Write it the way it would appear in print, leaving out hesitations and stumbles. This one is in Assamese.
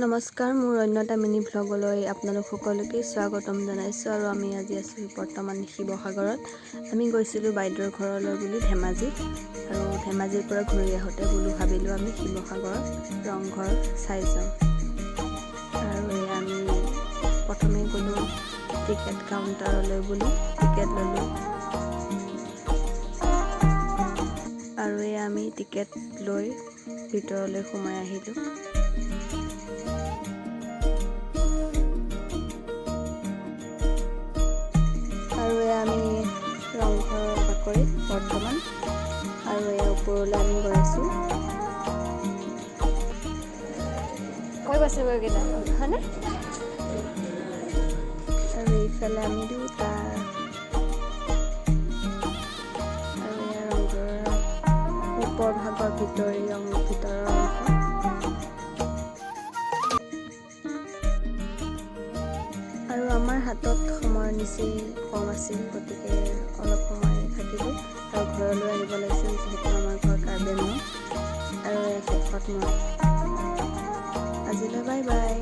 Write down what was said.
নমস্কাৰ, মোৰ অন্যটা মিনি ভ্লগলৈ আপোনালোক সকলোকে স্বাগতম জনাইছোঁ। আৰু আমি আজি আছোঁ বৰ্তমান শিৱসাগৰত। আমি গৈছিলোঁ বাইদেউৰ ঘৰলৈ বুলি ধেমাজিত, আৰু ধেমাজিৰ পৰা ঘূৰি আহোঁতে ভাবিলোঁ আমি শিৱসাগৰত ৰংঘৰ চাই যাম। আৰু আমি প্ৰথমে গ'লোঁ টিকেট কাউণ্টাৰলৈ বুলি টিকেট ল'লোঁ, আৰু আমি টিকেট লৈ ভিতৰলৈ সোমাই আহিলোঁ। আৰু আমি ৰংঘৰৰ বাকৰিত বৰ্তমান, আৰু ওপৰলৈ আমি গৈ আছোঁ। কৈ গৈছে গৈকেইটা হয়নে? আৰু এইফালে আমি দুটা, আৰু ৰংঘৰৰ ওপৰ ভাগৰ ভিতৰৰ অংশ। আৰু আমাৰ হাতত সময়ৰ নিচেই কম আছিল, গতিকে অলপ সময় থাকিলোঁ আৰু ঘৰলৈ আহিব লাগিছিল, যিহেতু আমাৰ ঘৰ কাৰ্বি আংলং। আৰু শেষত মই আজিলৈ বাই বাই।